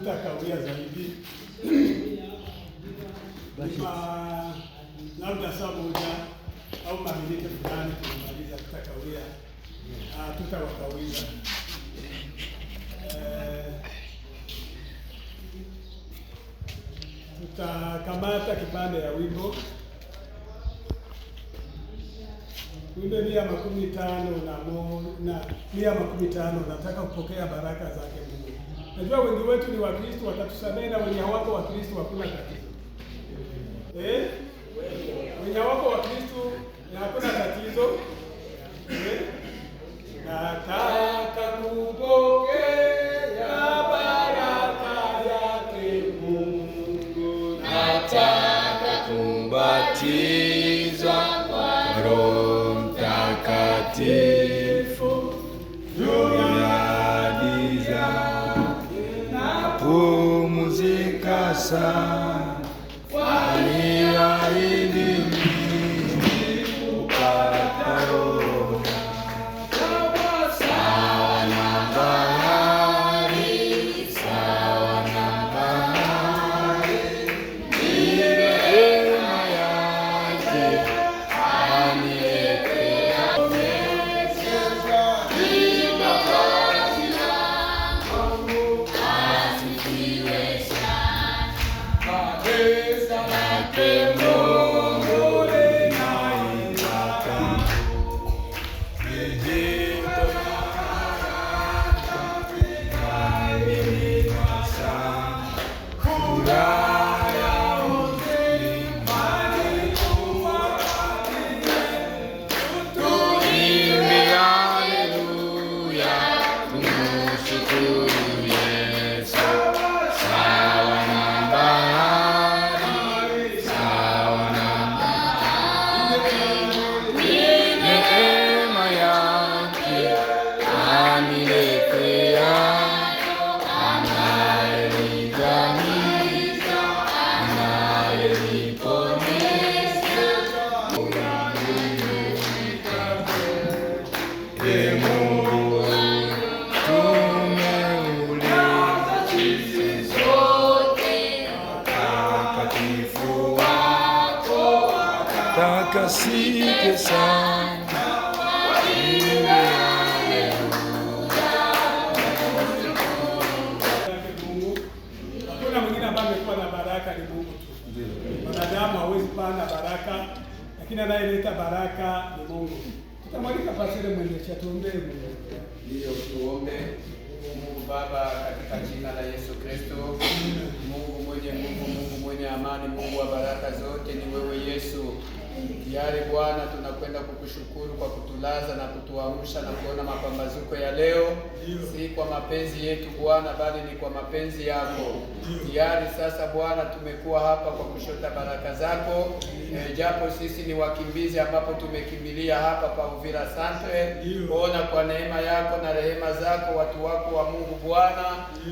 hatutakawia zaidi. Labda saa moja au maminiti fulani tumemaliza, tutakawia, tutawakawiza. Tutakamata kipande ya wimbo 150 nataka kupokea baraka zake Mungu. Najua wengi wetu ni Wakristo, watatusamehe, na wenye hawako Wakristo hakuna tatizo. Wenye hawako Wakristo hakuna tatizo. Nataka kupokea baraka zake Mungu. Nataka kubatizwa kwa Roho Mtakatifu, juu ya giza napumzika sana, aliahidi mimi kupata Roho sawa na bahari, sawa na bahari, neema yake aniletea asifiwe sana. Mungu ninaitaka, vijito vinamiminika sana, furaha ya uzimani tuimbe haleluya, tumshukuru Yesu, sawa na bahari, sawa na neema yake aniletea, anayenigamiza, anayeniponesha. Mungu tumeuliza sisi sote, watakatifu wako takasike sana. Mungu. Hakuna mwingine ambaye amekuwa na baraka, ni Mungu tu. Wanadamu hawezi pana baraka, lakini anayeleta baraka ni Mungu. Tutamwalika pastor mwendesha, tuombee Mungu. Ndiyo, tuombe. Mungu Baba, katika jina la Yesu Kristo, Mungu mwenye nguvu, Mungu mwenye amani, Mungu wa baraka zote, ni wewe Yesu. Tayari Bwana, tunakwenda kukushukuru kwa kutulaza na kutuamsha na kuona mapambazuko ya leo. Si kwa mapenzi yetu Bwana, bali ni kwa mapenzi yako. Tayari sasa Bwana, tumekuwa hapa kwa kushota baraka zako. Japo sisi ni wakimbizi ambapo tumekimbilia hapa pa Uvira Centre, kuona kwa neema yako na rehema zako watu wako wa Mungu Bwana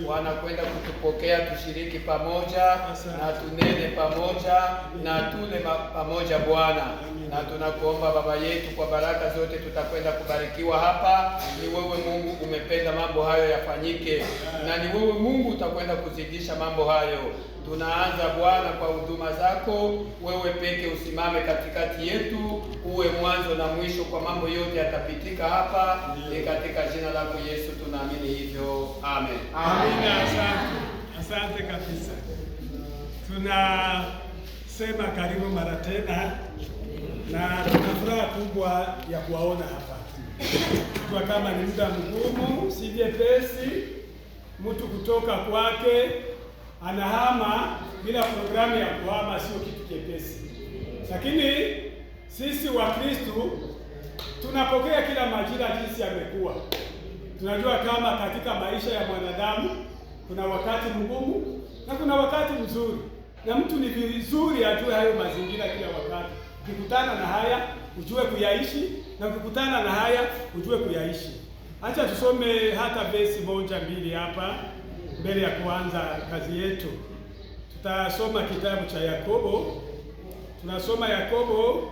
wanakwenda kutupokea, tushiriki pamoja na tunene pamoja na tule pamoja Bwana. Na tunakuomba Baba yetu, kwa baraka zote tutakwenda kubarikiwa hapa. Ni wewe Mungu umependa mambo hayo yafanyike, na ni wewe Mungu utakwenda kuzidisha mambo hayo. Tunaanza Bwana kwa huduma zako, wewe peke usimame katikati yetu, uwe mwanzo na mwisho kwa mambo yote yatapitika hapa. Ni katika jina lako Yesu tunaamini hivyo, amen. Amina. Asante kabisa. Tunasema karibu mara tena, na tuna furaha kubwa ya kuwaona hapa. Kwa kama ni muda mgumu, si vyepesi mtu kutoka kwake anahama bila programu ya kuhama, sio kitu chepesi. Lakini sisi wa Kristo tunapokea kila majira jinsi yamekuwa. Tunajua kama katika maisha ya mwanadamu kuna wakati mgumu na kuna wakati mzuri, na mtu ni vizuri ajue hayo mazingira kila wakati. Ukikutana na haya ujue kuyaishi, na ukikutana na haya ujue kuyaishi. Acha tusome hata verse 1-2 hapa mbele ya kuanza kazi yetu. Tutasoma kitabu cha Yakobo. Tunasoma Yakobo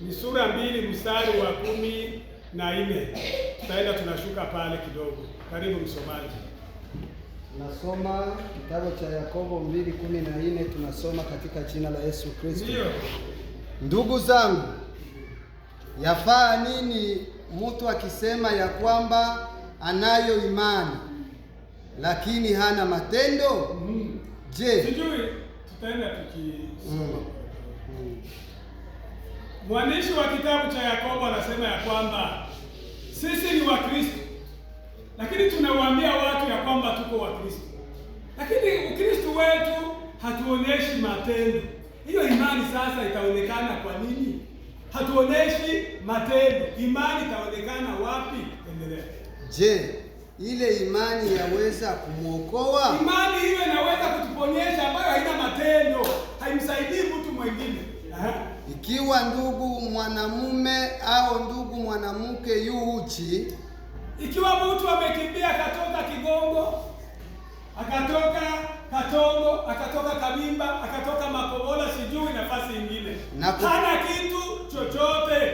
ni sura 2 mstari wa 14. Tutaenda tunashuka pale kidogo. Karibu msomaji. Nasoma kitabu cha Yakobo 2:14, tunasoma katika jina la Yesu Kristo. Ndugu zangu, yafaa nini mtu akisema ya kwamba anayo imani lakini hana matendo? Je, sijui tutaenda tukisoma. Mwandishi wa kitabu cha Yakobo anasema ya kwamba sisi ni Wakristo, lakini tunawaambia watu ya kwamba tuko Wakristo, lakini Ukristo wetu hatuoneshi matendo. Hiyo imani sasa itaonekana kwa nini? Hatuoneshi matendo, imani itaonekana wapi? Endelea. Je, ile imani yaweza kumwokoa? Imani hiyo inaweza kutuponyesha, ambayo haina matendo, haimsaidii mtu mwingine. Ikiwa ndugu mwanamume au ndugu mwanamke yu uchi, ikiwa mtu amekimbia akatoka Kigongo, akatoka Katongo, akatoka Kabimba, akatoka Makobola, sijui nafasi nyingine, hana kitu chochote,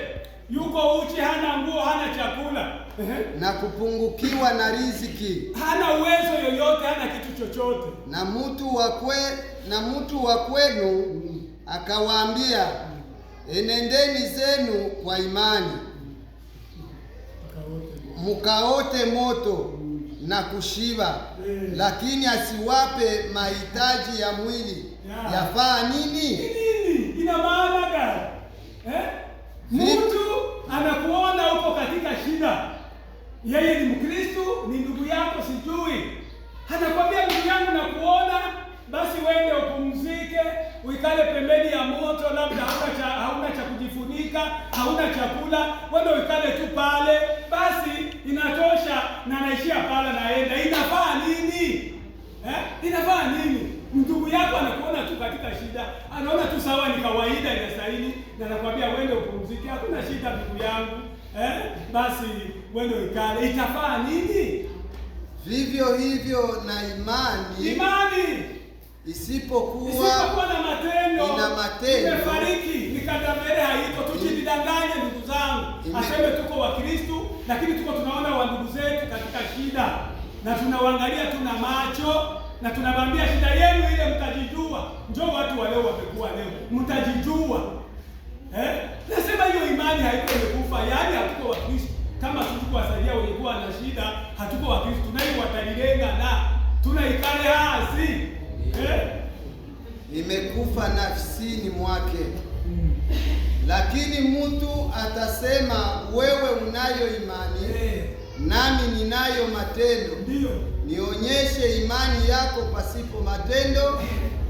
yuko uchi, hana nguo, hana chakula, na kupungukiwa na riziki, hana uwezo yoyote, hana kitu chochote, na mtu wa kwenu akawaambia, enendeni zenu kwa imani mukaote moto na kushiba, lakini asiwape mahitaji ya mwili, yafaa nini? Ina maana gani? Mtu anakuona uko katika shida, yeye ni Mkristo, ni ndugu yako, sijui, anakwambia ndugu yangu, nakuona, basi wende upumzike, uikale pembeni ya moto, labda hauna cha kujifunika, hauna chakula, wende uikale tu pale, basi inatosha, na anaishia pale, naenda. Inafaa nini? Inafaa nini? Ndugu yako anakuona tu katika shida, anaona tu sawa, ni kawaida, inastahili, na anakuambia wende upumzike, hakuna shida ndugu yangu, basi wende uikale. Itafaa nini? Vivyo hivyo na imani isipokuwa na matendo, ina matendo, imefariki, nikadambere haiko. Tujidanganye ndugu zangu, aseme tuko Wakristo, lakini tunaona wa ndugu zetu katika shida, na tunawaangalia, tuna macho, na tunamwambia shida yenu ile mtajijua. Njoo watu wa leo wamekuwa leo, mtajijua. Nasema hiyo imani haiko, imekufa. Yaani hatuko Wakristo. Kama tukuwasaidia wenye kuwa na shida, hatuko Wakristo. Tunayo watalilenga na tunaikale hasi. Imekufa nafsini mwake. Lakini mtu atasema, wewe unayo imani, nami ninayo matendo. Ndio. Nionyeshe imani yako pasipo matendo,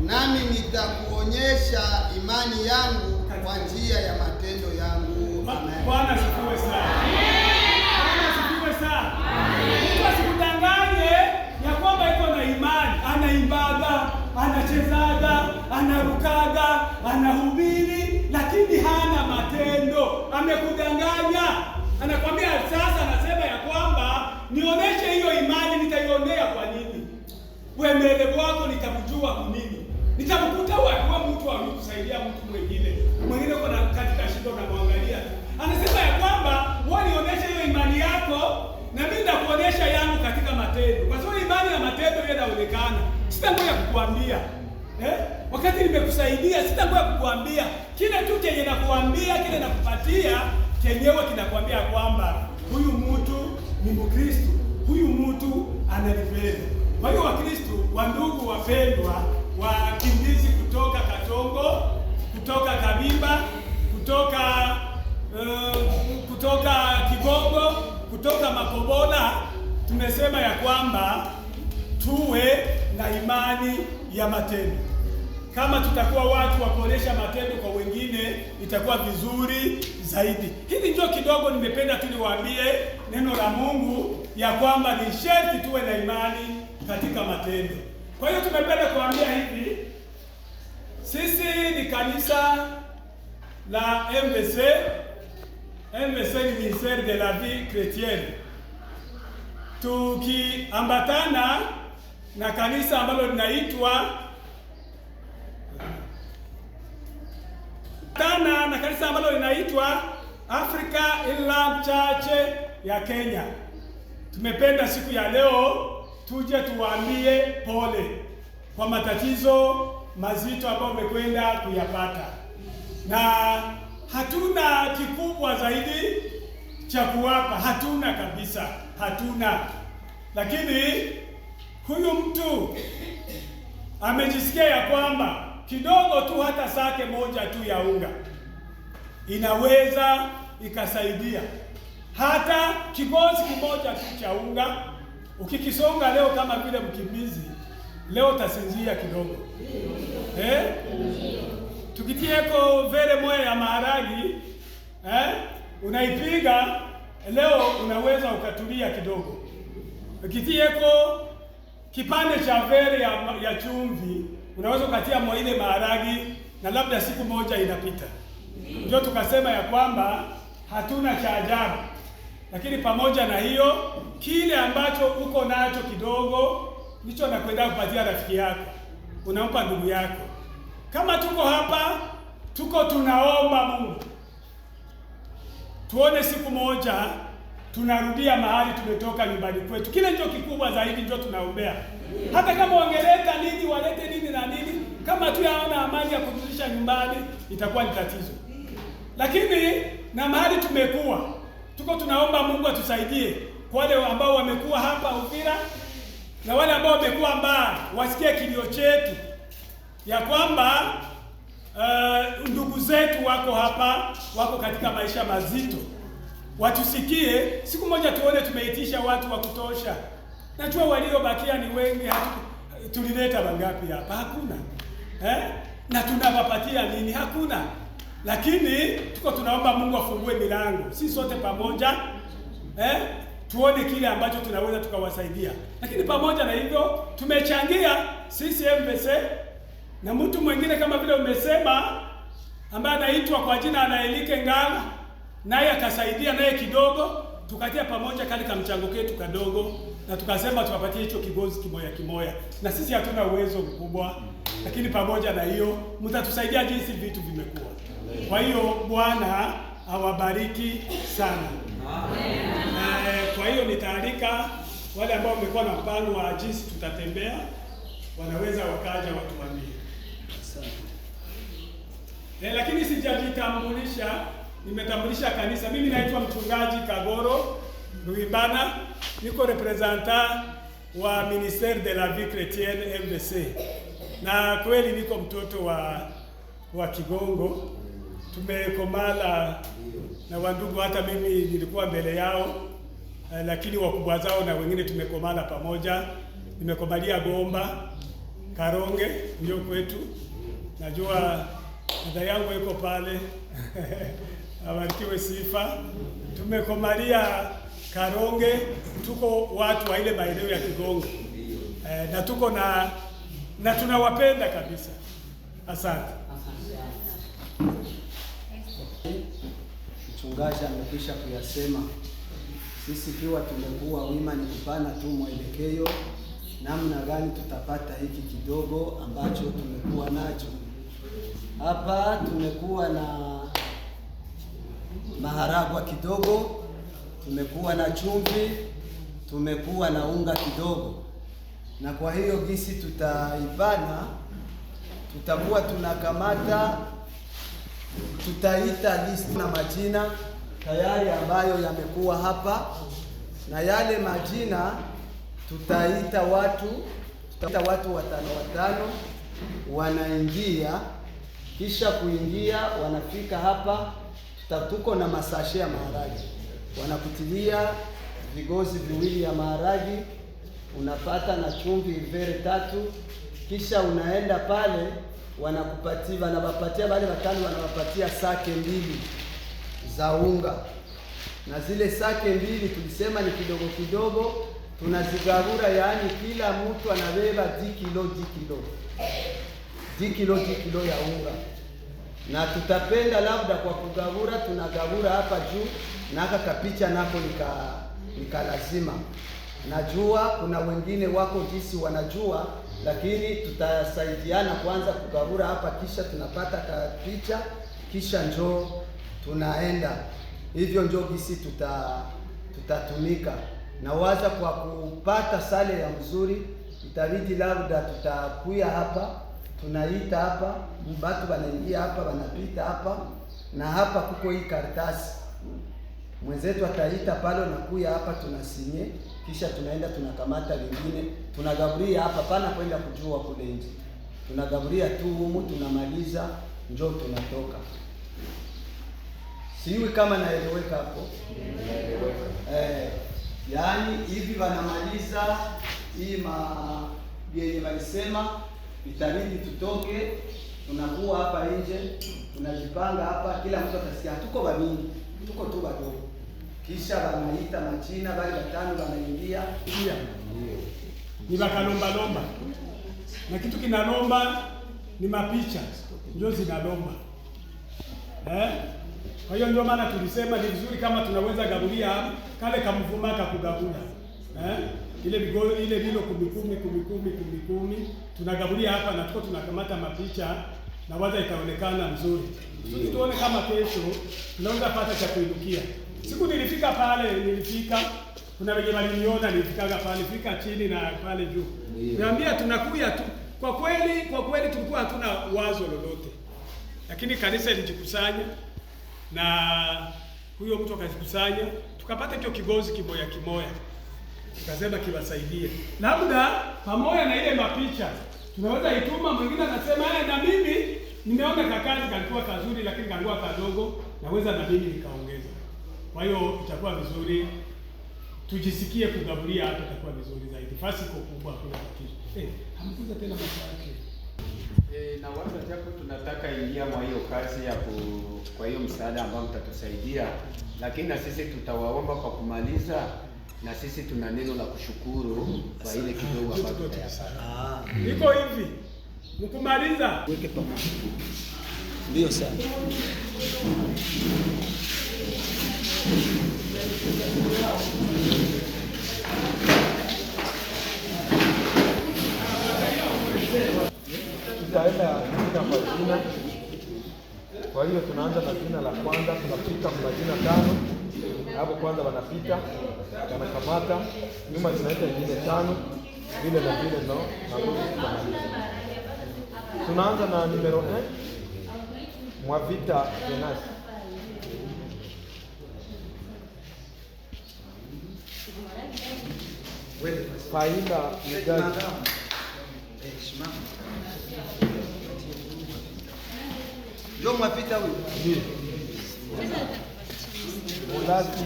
nami nitakuonyesha imani yangu kwa njia ya matendo yangu. Amen. Bwana asifiwe sana. Bwana asifiwe sana. Mtu asikudanganye ya kwamba iko na imani, anaimbaga, anachezaga, anarukaga, anahubiri, lakini hana matendo. Amekudanganya. Anakwambia sasa, anasema ya kwamba nionyeshe hiyo imani. Nitaionea kwa nini? Wemele wako nitakujua kwa nini? Nitamkuta wapi mtu anakusaidia mtu mwingine uko katika shida, na muangalia tu. Anasema ya kwamba wewe nionyeshe hiyo imani yako, na mimi nitakuonyesha yangu katika matendo. Kwa sababu imani na matendo yanaonekana. Sitangoja kukuambia. Wakati nimekusaidia sitangoja kukuambia. Kile tu chenye nakuambia, kile nakupatia, kenyewe kinakwambia kwamba huyu mtu ni Mkristo, huyu mtu ananipenda. Kwa hiyo Wakristo, wandugu wapendwa, wakimbizi kutoka Katongo, kutoka Kabimba, kutoka Kigongo, kutoka Makobola, tumesema ya kwamba tuwe na imani ya matendo. Kama tutakuwa watu wa kuonesha matendo kwa wengine, itakuwa vizuri zaidi. Hili ndio kidogo nimependa tu niwaambie neno la Mungu ya kwamba ni sharti tuwe na imani katika matendo. Kwa hiyo tumependa kuambia hivi, sisi ni kanisa la MVC. MVC ni Ministère de la Vie Chrétienne. Tukiambatana na kanisa ambalo linaitwa Africa Inland Church ya Kenya. Tumependa siku ya leo tuje tuwaambie pole kwa matatizo mazito ambayo umekwenda kuyapata, na hatuna kikubwa zaidi cha kuwapa, hatuna kabisa, hatuna. Lakini huyu mtu amejisikia ya kwamba kidogo tu, hata sake moja tu ya unga inaweza ikasaidia, hata kigozi kimoja tu cha unga ukikisonga leo kama vile mkimbizi, leo utasinzia kidogo. Tukitieko vele moja ya maharagi, unaipiga leo, unaweza ukatulia kidogo. Ukitieko kipande cha vele ya chumvi, unaweza ukatia mwa ile maharagi na labda siku moja inapita. Ndio tukasema ya kwamba hatuna cha ajabu, lakini pamoja na hiyo, kile ambacho uko nacho kidogo ndicho nakwenda kupatia rafiki yako, unampa ndugu yako. Kama tuko hapa, tunaomba Mungu tuone siku moja tunarudia mahali tumetoka, nyumbani kwetu. Kile ndio kikubwa zaidi, ndio tunaombea. Hata kama wangeleta nini, walete nini na nini, kama tu yaona amani ya kurudisha nyumbani, itakuwa ni tatizo. Lakini na mahali tumekuwa, tunaomba Mungu atusaidie, kwa wale ambao wamekuwa hapa Uvira na wale ambao wamekuwa mbali, wasikie kilio chetu ya kwamba ndugu zetu wako hapa, wako katika maisha mazito. Watusikie siku moja, tuone tumeitisha watu wa kutosha. Najua waliobakia ni wengi, tulileta wangapi hapa? Hakuna. Na tunawapatia nini? Hakuna. Lakini tunaomba Mungu afungue milango, sisi sote pamoja, tuone kile ambacho tunaweza tukawasaidia. Lakini pamoja na hivyo, tumechangia sisi MVC na mtu mwingine kama vile umesema, ambaye anaitwa kwa jina Anaelike Ngala, naye akasaidia naye kidogo, tukatia pamoja katika mchango ketu kadogo, na tukasema tuwapatie hicho kigozi kimoya. Na sisi hatuna uwezo mkubwa, lakini pamoja na hiyo mtatusaidia jinsi vitu vimekuwa. Kwa hiyo Bwana awabariki sana. Kwa hiyo nitaalika wale ambao wamekuwa na mpango wa jinsi tutatembea, wanaweza wakaja watuambie. Lakini sijajitambulisha, nimetambulisha kanisa. Mimi naitwa Mchungaji Kagoro Ruibana, niko representant wa Ministère de la Vie Chrétienne MVC. Na kweli niko mtoto wa Kigongo. Tumekomala na wandugu, hata mimi nilikuwa mbele yao, lakini wakubwa zao na wengine tumekomala pamoja. Nimekomalia Gomba, Karonge ndio kwetu. Najua dada yangu yuko pale. Abarikiwe sifa. Tumekomalia Karonge, tuko watu wa ile maeneo ya Kigongo. Na tuko na tunawapenda kabisa. Asante. Mchungaji amekwisha kuyasema. Sisi kiwa tumekuwa wima ni kupana tu mwelekeo namna gani tutapata hiki kidogo ambacho tumekuwa nacho. Hapa tumekuwa na maharagwa kidogo, tumekuwa na chumvi, tumekuwa na unga kidogo. Na kwa hiyo gisi tutaibana, tutakuwa tunakamata, tutaita list na majina tayari ambayo yamekuwa hapa, na yale majina tutaita watu watano wanaingia. Kisha kuingia wanafika hapa, tuko na masashe ya maharagi, wanakutilia vigozi viwili ya maharagi, unapata na chumvi vere 3. Kisha unaenda pale, wanawapatia wale watano, wanawapatia sake 2 za unga, na zile sake 2 tulisema ni kidogo kidogo, tunazigabura, yaani kila mtu anabeba 10 kilo ya unga. Na tutapenda labda kwa kugabura, tunagabura hapa juu na aka kapicha nako nika lazima. Najua kuna wengine wako jinsi wanajua, lakini tutasaidiana kwanza kugabura hapa, kisha tunapata kapicha, kisha njoo tunaenda. Hivyo njoo gisi tutatumika. nawaza kwa kupata sale ya mzuri itabidi labda tutakuya hapa, tunaita hapa, batu wanaingia hapa, wanapita hapa, na hapa kuko hii karatasi mwenzetu ataita pale, nakuya hapa tunasinye, kisha tunaenda tunakamata vingine tunagaburia hapa, pana kwenda kujua kule nje, tunagaburia tu humu, tunamaliza njoo tunatoka. Siwi kama naeleweka hapo? Yaani hivi wanamaliza hii yenye walisema itabidi tutoke, tunakuwa hapa nje, tunajipanga hapa, kila mtu atasikia hatuko wamingi, tuko tu wadogo. Kisha wanaita machina, wale watano wanaingia, ni bakalomba, na kitu kinalomba ni mapicha ndio zinalomba. Kwa hiyo ndio maana tulisema ni vizuri kama tunaweza gabulia kale kamvuma kakugabula. Ile bilo 10 tunagabulia hapa na tuko tunakamata mapicha na waza itaonekana mzuri. Sisi tuone kama kesho tunaweza pata cha kuinukia. Siku nilifika pale, kuna wenye waliniona nilifikaga pale, fika chini na pale juu. Niambia tunakuja tu. Kwa kweli tulikuwa hatuna wazo lolote. Lakini kanisa ilijikusanya na huyo mtu akajikusanya, tukapata hiyo kigozi kimoya, tukasema kiwasaidie. Labda pamoja na ile mapicha tunaweza ituma, mwingine anasema na mimi nimeona kakazi kalikuwa kazuri lakini kalikuwa kadogo, naweza na mimi nikaongeza. Kwa hiyo itakuwa vizuri tujisikie kugabulia, hata itakuwa vizuri zaidi. Fasi iko kubwa, kuna tatizo. Hamkuza tena maswali. Na watu japo tunataka ingia mwa hiyo kazi ya kwa hiyo msaada ambao mtatusaidia, lakini na sisi tutawaomba kwa kumaliza, na sisi tuna neno la kushukuru kwa ile kidogo ambacho tutayapata. Iko hivi, mkumaliza weke pamoja. Ndio sana. Tutaenda jina kwa jina. Kwa hiyo tunaanza na jina la kwanza, tunapita kwa majina 5. Hapo kwanza wanapita, wanakamata, nyuma tunaita jina 5, vile na vile no, na tunamaliza. Tunaanza na numero 1, Mwavita Venasi. Faida Migaji. Ndio Mwavita huyu. Ndio. Mulasi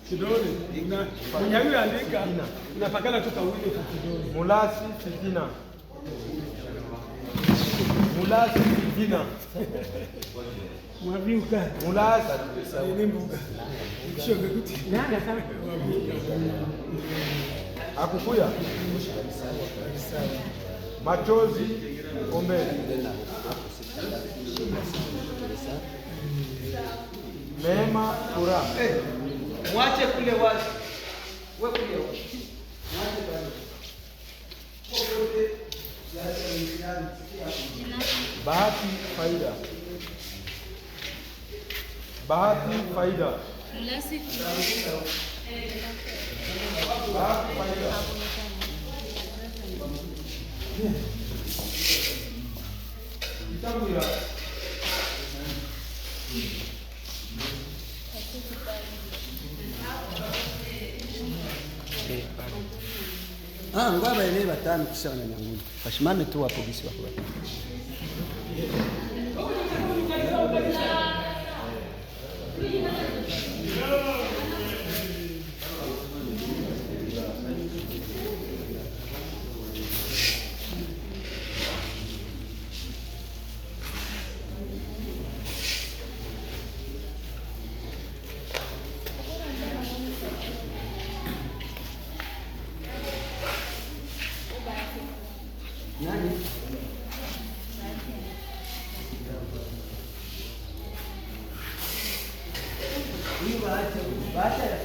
kidole na mwenye andika inapakana tu kawili kwa kidole. Mulasi Fitina. Mulasi Fitina. Mwaviuka. Mulasi ni mbuga. Kisho ngekuti. Nani sana? Akukuya. Machozi Ombe. Neema Furaha. Mwache kule wazi. Wewe kule wazi. Mwache bali. Bahati Faida. Bahati Faida. Bahati Faida. Kitabu ya ngwaba ile batano kisha wananyanguni. Bashimame tu hapo bisi wako. Nani? Huyu baada ya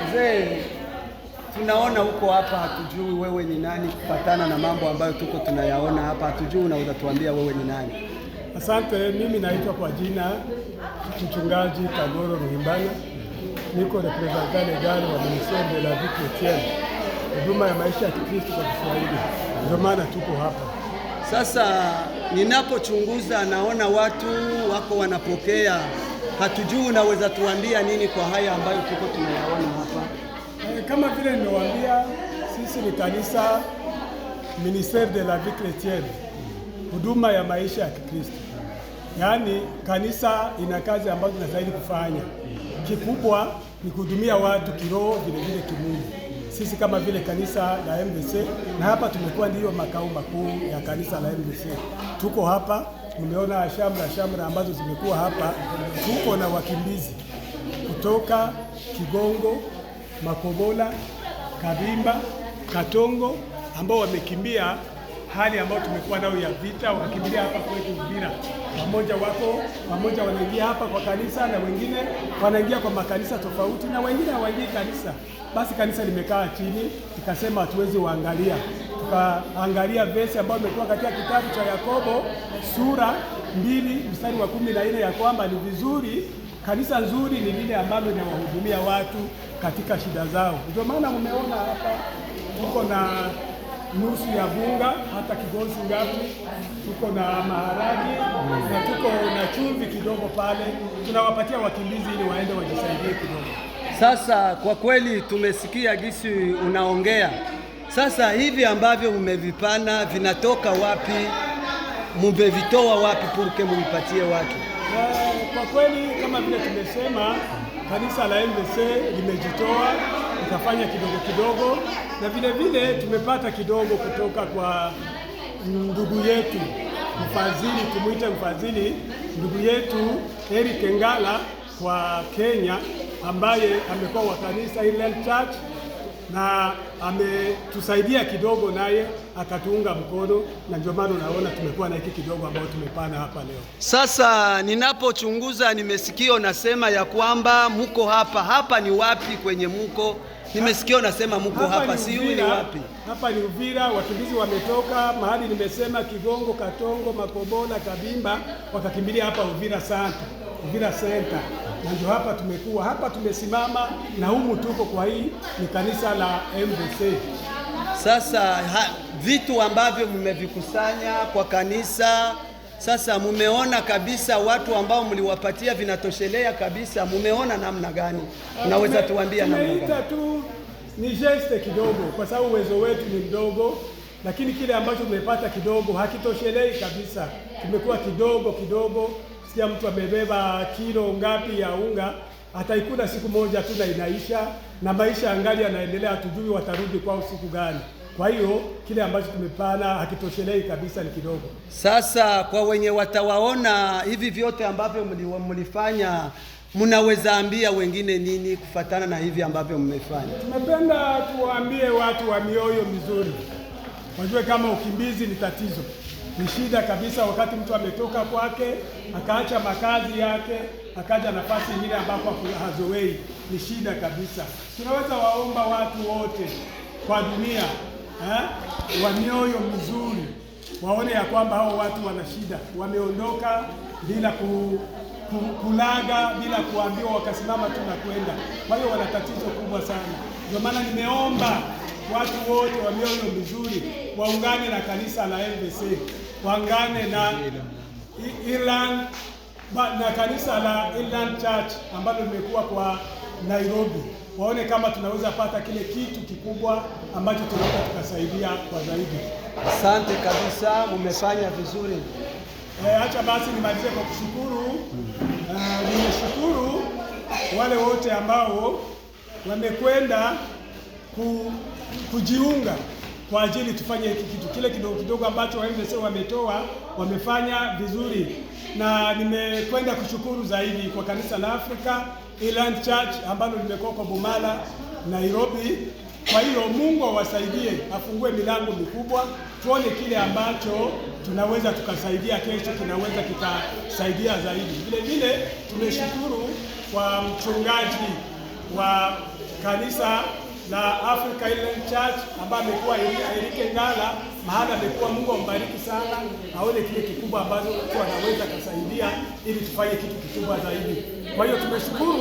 Mzee, tunaona huko hapa, hatujui wewe ni nani kufatana na mambo ambayo tuko tunayaona hapa, hatujui, unaweza tuambia wewe ni nani? Asante, mimi naitwa kwa jina Mchungaji Kagoro Ruhimbana, niko representant legal wa Ministère de la Vie Chrétienne, huduma ya maisha ya Kikristo kwa Kiswahili, ndio maana tuko hapa. Sasa ninapochunguza naona watu wako wanapokea, hatujui, unaweza tuambia nini kwa haya ambayo tuko tunayaona hapa? Kama vile nimewaambia, sisi ni kanisa Ministère de la Vie Chrétienne, huduma ya maisha ya Kikristo. Yaani kanisa ina kazi ambazo tunastahili kufanya. Kikubwa ni kuhudumia watu kiroho, vile vile kimwili. Sisi kama vile kanisa la MVC, na hapa tumekuwa ndiyo makao makuu ya kanisa la MVC. Tuko hapa, tumeona shamra ambazo zimekuwa hapa. Tuko na wakimbizi kutoka Kigongo, Makobola, Kabimba, Katongo, ambao wamekimbia hali ambayo tumekuwa nayo ya vita, wakakimbilia hapa kwetu Uvira. Pamoja wanaingia hapa kwa kanisa na wengine wanaingia kwa makanisa tofauti na wengine hawaingii kanisa. Basi kanisa limekaa chini, tukasema hatuwezi waangalia. Tukaangalia verse ambayo imekuwa katika kitabu cha Yakobo sura 2 mstari wa 14 ya kwamba ni vizuri, kanisa nzuri ni lile ambalo linawahudumia watu katika shida zao. Ndio maana mmeona hapa tuko na nusu ya bunga, hata kigozi ngapi, tuko na maharagi na tuko na chumvi kidogo pale, tunawapatia wakimbizi ili waende wajisaidie kidogo. Sasa kwa kweli tumesikia gisi unaongea. Sasa hivi ambavyo mmevipana vinatoka wapi? Mmevitoa wapi purke muvipatie watu? Kwa kweli kama vile tumesema, kanisa la MVC limejitoa ikafanya kidogo kidogo, na vile vile tumepata kidogo kutoka kwa ndugu yetu mfadhili, tumuite mfadhili, ndugu yetu Eric Ngala kwa Kenya, ambaye amekuwa wa kanisa Highland Church na ametusaidia kidogo, naye akatuunga mkono, na ndio maana unaona tumekuwa na hiki kidogo ambao tumepana hapa leo. Sasa ninapochunguza nimesikia unasema ya kwamba muko hapa ni wapi kwenye muko? Nimesikia unasema muko hapa sijui ni wapi? Hapa ni Uvira, wakimbizi wametoka mahali nimesema Kigongo, Katongo, Makobola, Kabimba, wakakimbilia hapa Uvira Center. Na ndio hapa tumekuwa hapa tumesimama, na humu tuko kwa hii ni kanisa la MVC. Sasa vitu ambavyo mmevikusanya kwa kanisa, sasa mumeona kabisa watu ambao mliwapatia vinatoshelea kabisa? Mumeona namna gani? Unaweza tuambia namna gani? Tumeita tu ni geste kidogo, kwa sababu uwezo wetu ni mdogo, lakini kile ambacho tumepata kidogo hakitoshelei kabisa. Tumekuwa kidogo. Sikia mtu amebeba kilo ngapi ya unga, ataikula siku moja tu na inaisha, na maisha angali yanaendelea, hatujui watarudi kwao siku gani. Kwa hiyo kile ambacho tumepana hakitoshelei kabisa, ni kidogo. Sasa kwa wenye watawaona hivi vyote ambavyo mlifanya, mnaweza ambia wengine nini kufatana na hivi ambavyo mmefanya? Tumependa tuwaambie watu wa mioyo mizuri, wajue kama ukimbizi ni tatizo, ni shida kabisa. Wakati mtu ametoka kwake akaacha makazi yake akaja nafasi nyingine ambako hazoei, ni shida kabisa. Tunaweza waomba watu wote kwa dunia wa mioyo mizuri waone ya kwamba hao watu wana shida, wameondoka bila kulaga, bila kuambiwa, wakasimama tu na kwenda. Kwa hiyo wana tatizo kubwa sana. Ndio maana nimeomba watu wote wa mioyo mizuri waungane na kanisa la MVC, waungane na Ireland na kanisa la Highland Church ambalo limekuwa kwa Nairobi, waone kama tunaweza pata kile kitu kikubwa ambacho tunaweza tukasaidia kwa zaidi. Asante kabisa, mmefanya vizuri. Acha basi nimalize kwa kushukuru. Nimeshukuru wale wote ambao wamekwenda kujiunga kwa ajili tufanye hiki kitu, kile kidogo ambacho MVC wametoa, wamefanya vizuri, na nimekwenda kushukuru zaidi kwa kanisa la Africa Highland Church ambalo limekuwa kwa Bomala, Nairobi. Kwa hiyo Mungu awasaidie, afungue milango mikubwa, tuone kile ambacho tunaweza tukasaidia kesho, kinaweza kikasaidia zaidi. Vile vile tumeshukuru kwa mchungaji wa kanisa la Africa Highland Church ambaye amekuwa Eric Ngala, mahali amekuwa. Mungu ambariki sana, aone kile kikubwa ambacho mtu anaweza kusaidia ili tufanye kitu kikubwa zaidi. Kwa hiyo tumeshukuru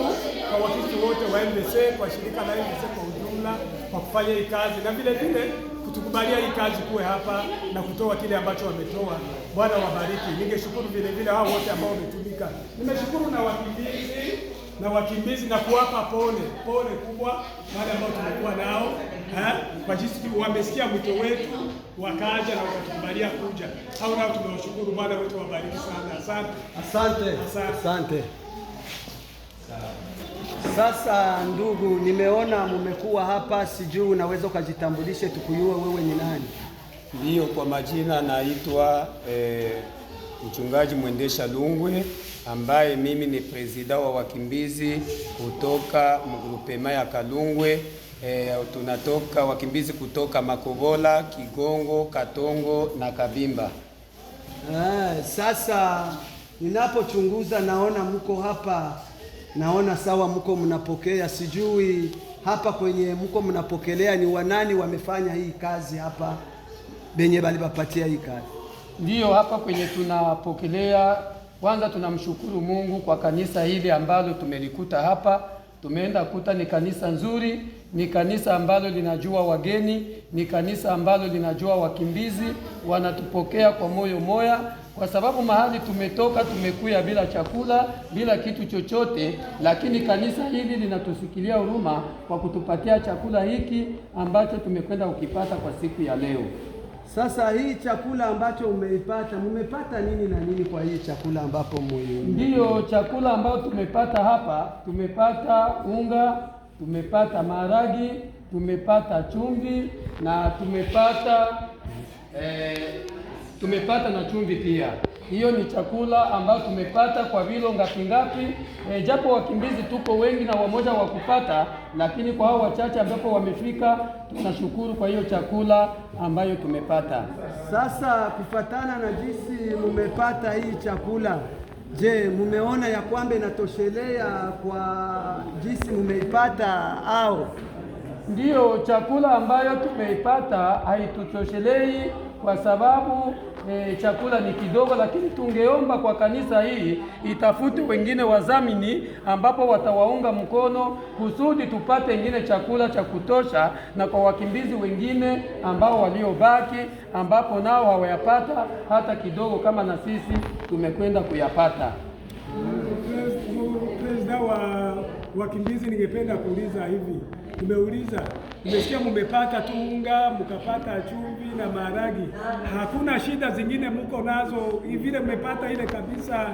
kwa wakristo wote wa MVC, kwa shirika la MVC kwa ujumla kwa kufanya hii kazi, na vile vile kutukubalia hii kazi kuwe hapa na kutoa kile ambacho wametoa. Bwana wabariki. Ningeshukuru vile vile hao wote ambao wametumika. Nimeshukuru na wakimbizi na kuwapa pole kubwa wale ambao tumekuwa nao kwa jinsi wamesikia mwito wetu wakaja na wakatukubalia kuja. Hao nao tunawashukuru. Bwana wetu wabariki sana. Asante. Sasa ndugu, nimeona mmekuwa hapa, sijui unaweza ukajitambulishe tukujue wewe ni nani? Ndiyo, kwa majina naitwa mchungaji Mwendesha Lungwe, ambaye mimi ni presida wa wakimbizi kutoka mgrupema ya Kalungwe tunatoka wakimbizi kutoka Makobola, Kigongo, Katongo na Kabimba. Sasa ninapochunguza naona mko hapa, naona sawa mko mnapokea, sijui hapa kwenye mko mnapokelea ni wanani wamefanya hii kazi hapa benye balibapatia hii kazi? Ndiyo, hapa kwenye tunapokelea, kwanza tunamshukuru Mungu kwa kanisa hili ambalo tumelikuta hapa. Tumeenda kuta ni kanisa nzuri, ni kanisa ambalo linajua wageni, ni kanisa ambalo linajua wakimbizi, wanatupokea kwa moyo moya, kwa sababu mahali tumetoka tumekuya bila chakula, bila kitu chochote, lakini kanisa hili linatusikilia huruma kwa kutupatia chakula hiki ambacho tumekwenda ukipata kwa siku ya leo. Sasa hii chakula ambacho umeipata, mumepata nini na nini kwa hii chakula ambapo Ndiyo, chakula ambayo tumepata hapa, tumepata unga, tumepata maharagi, tumepata chumvi na tumepata na chumvi pia. Hiyo ni chakula ambayo tumepata kwa vilo ngapi. Japo wakimbizi tuko wengi na wamoja wa kupata, lakini kwa hao wachache ambapo wamefika, tunashukuru kwa hiyo chakula ambayo tumepata. Sasa kufatana na jinsi mumepata hii chakula, je, mumeona ya kwamba inatoshelea kwa jinsi mumeipata au? Ndiyo, chakula ambayo tumeipata haitutoshelei kwa sababu chakula ni kidogo, lakini tungeomba kwa kanisa hii itafute wengine wazamini ambapo watawaunga mkono kusudi tupate wengine chakula cha kutosha, na kwa wakimbizi wengine ambao waliobaki ambapo nao hawayapata hata kidogo kama na sisi tumekwenda kuyapata. President wa wakimbizi, ningependa kuuliza hivi. Nimesikia mmepata tu unga, mkapata chumvi na maharagi. Hakuna shida zingine mko nazo? Vile mmepata ile kabisa,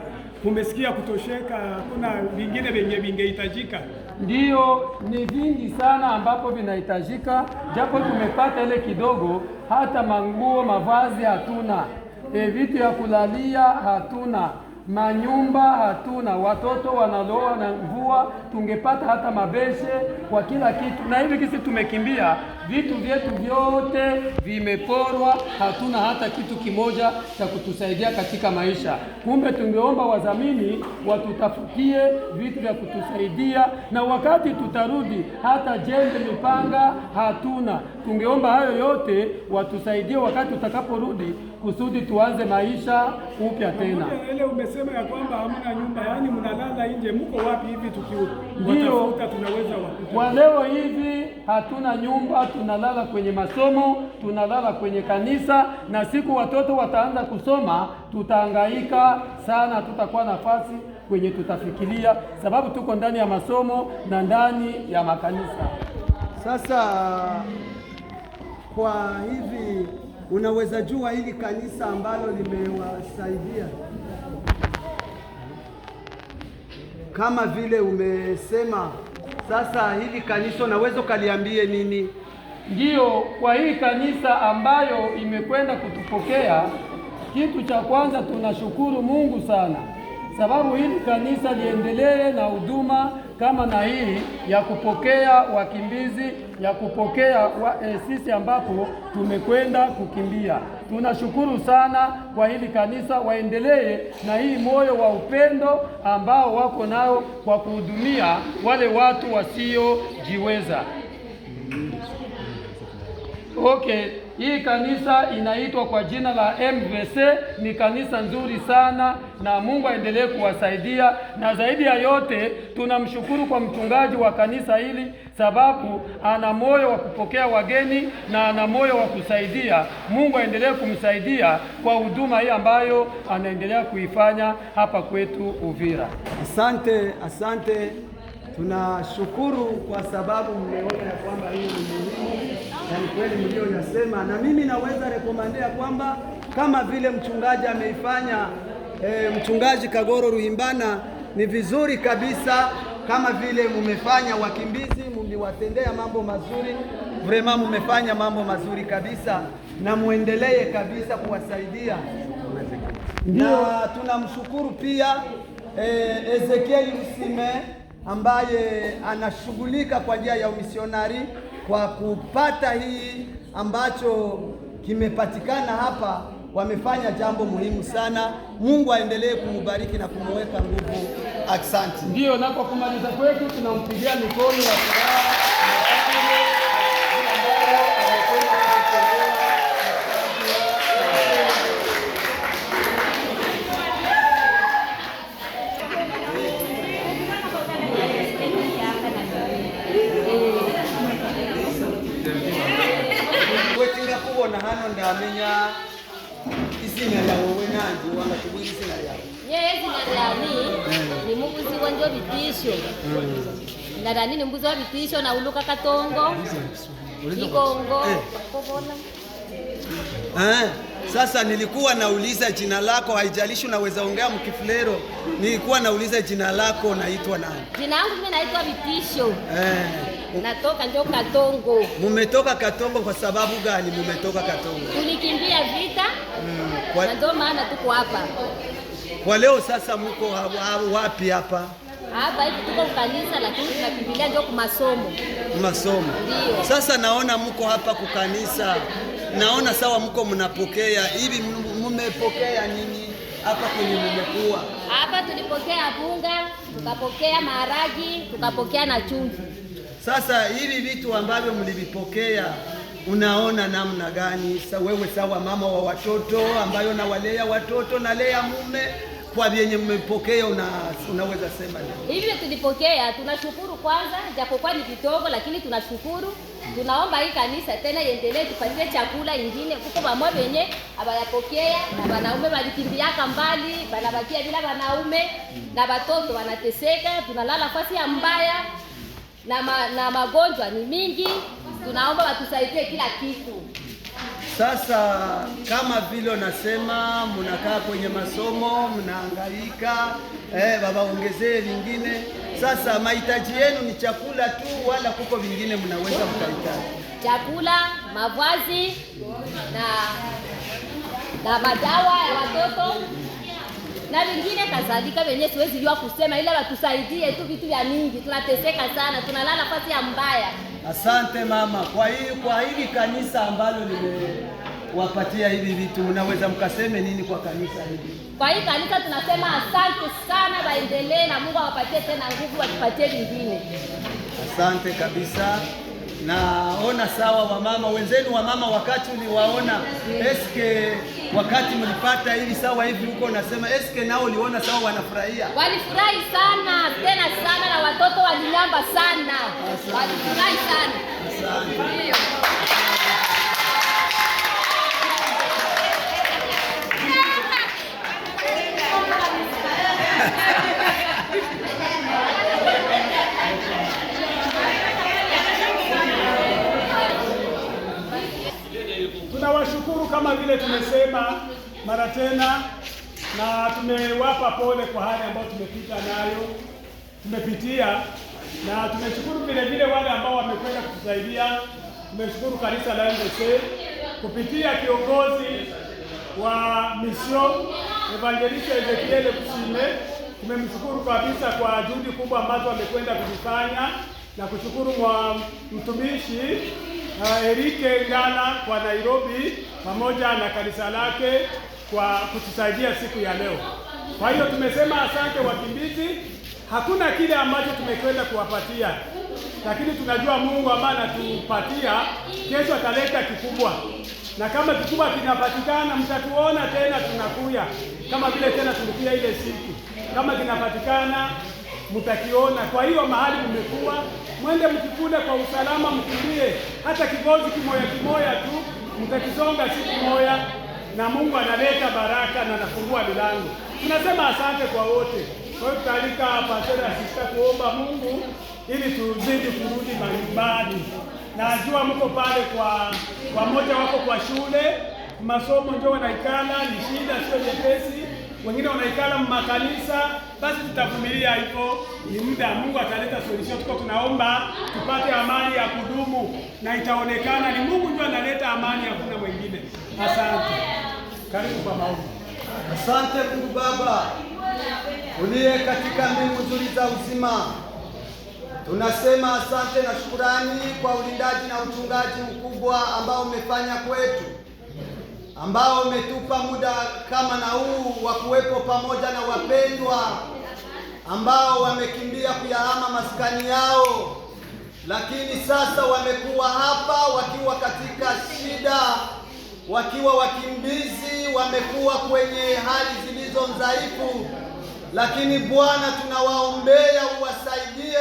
mmesikia kutosheka, hakuna vingine vyenye vingehitajika? Ndiyo, ni vingi sana ambapo vinahitajika, japo tumepata ile kidogo. Hata manguo, mavazi hatuna, vitu ya kulalia hatuna, manyumba hatuna, watoto wanaloa na mvua, tungepata hata mabeshe kwa kila kitu. Na hivi kisi tumekimbia, vitu vyetu vyote vimeporwa, hatuna hata kitu kimoja cha kutusaidia katika maisha. Kumbe tungeomba wazamini watutafutie vitu vya kutusaidia, na wakati tutarudi hata jembe, mipanga hatuna. Tungeomba hayo yote watusaidie wakati tutakaporudi kusudi tuanze maisha upya tena. Ile umesema ya kwamba hamna nyumba, yani mnalala nje, mko wapi hivi tukiwatafuta tunaweza wakuta? Kwa leo hivi hatuna nyumba, tunalala kwenye masomo, tunalala kwenye kanisa, na siku watoto wataanza kusoma tutahangaika sana, tutakuwa nafasi kwenye tutafikiria, sababu tuko ndani ya masomo na ndani ya makanisa. Sasa kwa hivi unaweza jua hili kanisa ambalo limewasaidia kama vile umesema, sasa hili kanisa unaweza ukaliambie nini? Ndiyo, kwa hii kanisa ambayo imekwenda kutupokea, kitu cha kwanza tunashukuru Mungu sana, sababu hili kanisa liendelee na huduma kama na hii ya kupokea wakimbizi, ya kupokea sisi ambapo tumekwenda kukimbia. Tunashukuru sana kwa hili kanisa, waendelee na hii moyo wa upendo ambao wako nao kwa kuhudumia wale watu wasiojiweza. Okay, hii kanisa inaitwa kwa jina la MVC, ni kanisa nzuri sana na Mungu aendelee kuwasaidia, na zaidi ya yote tunamshukuru kwa mchungaji wa kanisa hili sababu ana moyo wa kupokea wageni na ana moyo wa kusaidia. Mungu aendelee kumsaidia kwa huduma hii ambayo anaendelea kuifanya hapa kwetu Uvira. Asante. Tunashukuru kwa sababu mmeona ya kwamba hiyo ni muhimu na ni kweli mlioyasema, na mimi naweza rekomandea kwamba kama vile mchungaji ameifanya, mchungaji Kagoro Ruhimbana, ni vizuri kabisa kama vile mumefanya wakimbizi, mliwatendea mambo mazuri, vraiment mumefanya mambo mazuri kabisa, na muendelee kabisa kuwasaidia. Na tunamshukuru pia Ezekiel Usime ambaye anashughulika kwa njia ya umisionari kwa kupata hii ambacho kimepatikana hapa. Wamefanya jambo muhimu sana. Mungu aendelee kumubariki na kumuweka nguvu. Asante. Ndio, na kwa kumaliza kwetu tunampigia mikono ya furaha. Wetinga kubona hano ndamenya izina lyawe nanje wangatubwira izina lyawe. Izina lyani ni mubuzi wanjo bitisho. Ndadani ni mbuzi wa bitisho na uluka katongo. Kikongo. Kokobona. Sasa nilikuwa nauliza jina lako, haijalishi unaweza ongea mkifulero. Nilikuwa nauliza jina lako, naitwa nani? Jina langu mimi naitwa Bitisho. Natoka njo Katongo. Mumetoka Katongo kwa sababu gani mumetoka Katongo? Tulikimbia vita. Na ndio maana tuko hapa. Kwa leo sasa mko wapi hapa? Hapa hivi tuko kanisa, lakini tunakimbilia njo kwa masomo. Masomo. Ndio. Sasa naona mko hapa kwa kanisa. Naona sawa mko mnapokea. Hivi mmepokea nini hapa kwenye mmekuwa? Hapa tulipokea bunga, tukapokea maharagi, tukapokea na chumvi. Sasa hivi vitu ambavyo mlivipokea unaona namna gani? Wewe sawa mama wa watoto ambayo nawalea watoto na lea mume, kwa vyenye mmepokea unaweza sema nini? Hivi tulipokea, tunashukuru kwanza, japokuwa ni kidogo lakini tunashukuru. Tunaomba hii kanisa tena iendelee, tupatie chakula ingine kuko pamoja wenye abayapokea, na wanaume walikimbiaka mbali, banabakia bila wanaume, na watoto wanateseka, tunalala fasi ya mbaya, na magonjwa ni mingi. Tunaomba watusaidie kila kitu. Sasa kama vile unasema mnakaa kwenye masomo, mnahangaika, baba ongezee vingine. Sasa mahitaji yenu ni chakula tu wala kuko vingine mnaweza mkahitaji? Chakula, mavazi na madawa ya watoto na vingine kadhalika, wenye siwezi jua kusema, ila watusaidie tu vitu vya mingi. Tunateseka sana, tunalala fasi ya mbaya. Asante mama. Kwa hili kanisa ambalo limewapatia hivi vitu, mnaweza mkaseme nini kwa kanisa hili? Kwa hii kanisa tunasema asante sana, waendelee na Mungu awapatie tena nguvu, watupatie vingine. Asante kabisa. Naona sawa wamama wenzenu, wamama wakati uliwaona, eske wakati mlipata hivi sawa hivi huko unasema eske nao uliona sawa wanafurahia? Walifurahi sana tena sana, na watoto walinyamba sana. Walifurahi sana. Asante. Tunawashukuru kama vile tumesema mara tena, na tumewapa pole kwa hali ambayo tumepitia, na tumeshukuru vile vile wale ambao wamekwenda kutusaidia. Tumeshukuru kanisa la NDC kupitia kiongozi wa mission Evangelista Ezekiel Kusime. Tumemshukuru kabisa kwa juhudi kubwa ambazo amekwenda kuzifanya, na kushukuru kwa mtumishi Erike Ngala kwa Nairobi pamoja na kanisa lake kwa kutusaidia siku ya leo. Kwa hiyo tumesema asante wakimbizi. Hakuna kile ambacho tumekwenda kuwapatia, lakini tunajua Mungu ambaye anatupatia kesho ataleta kikubwa, na kama kikubwa kinapatikana mtatuona tena tunakuya kama vile tena tulikuja ile siku. Kama kinapatikana mtakiona. Kwa hiyo mahali mmekuwa, mwende mkikule kwa usalama, mkimbie hata kigozi kimoya tu, mtakisonga siku moja, na Mungu analeta baraka na anafungua milango. Tunasema asante kwa wote. Kwa hiyo tutalika pastor asista kuomba Mungu ili tuzidi kurudi nyumbani. Najua mko pale kwa moja wako kwa shule, masomo ndio wanaikala, ni shida sio nyepesi. Wengine wanaikala makanisa, basi tutavumilia hivyo. Ni muda, Mungu ataleta solution. Tuko tunaomba tupate amani ya kudumu, na itaonekana ni Mungu ndio analeta amani, hakuna mwingine. Asante. Karibu kwa maombi. Asante Mungu Baba uliye katika mbingu nzuri za uzima, Tunasema asante na shukurani kwa ulindaji na uchungaji mkubwa ambao umefanya kwetu, ambao umetupa muda kama na huu wa kuwepo pamoja na wapendwa ambao wamekimbia kuyahama maskani yao, lakini sasa wamekuwa hapa wakiwa katika shida, wakiwa wakimbizi, wamekuwa kwenye hali zilizo dhaifu. Lakini Bwana, tunawaombea uwasaidie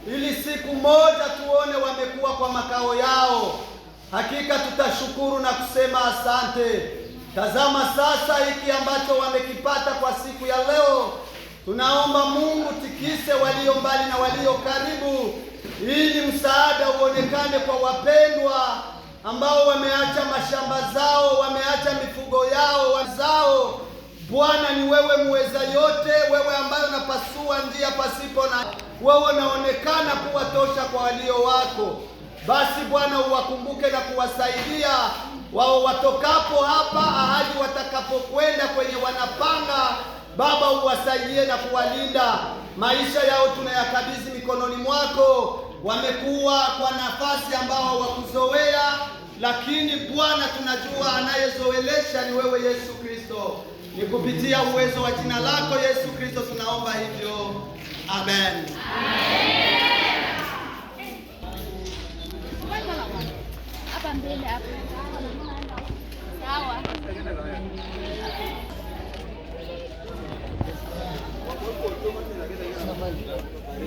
ili siku moja tuone wamekuwa kwa makao yao. Hakika tutashukuru na kusema asante. Tazama sasa hiki ambacho wamekipata kwa siku ya leo. Tunaomba Mungu, tikise walio mbali na walio karibu, ili msaada uonekane kwa wapendwa ambao wameacha mashamba zao, wameacha mifugo yao wazao. Bwana, ni wewe muweza yote, wewe ambaye unapasua njia pasipo na wewe, unaonekana kuwa tosha kwa walio wako. Basi Bwana, uwakumbuke na kuwasaidia wao watokapo hapa ahadi watakapokwenda kwenye wanapanga. Baba, uwasaidie na kuwalinda. Maisha yao tunayakabidhi mikononi mwako. Wamekuwa kwa nafasi ambao hawakuzoea, lakini Bwana, tunajua anayezoelesha ni wewe Yesu Kristo. Ni kupitia uwezo wa jina lako Yesu Kristo tunaomba hivyo. Amen. Hapa mbele hapa. Sawa.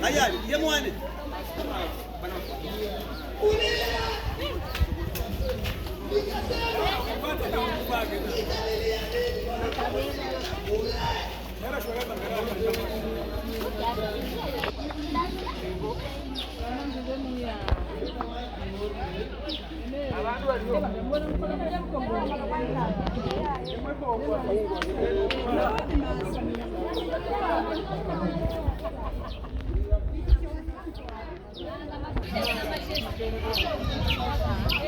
Haya, ye mwane. Thank you.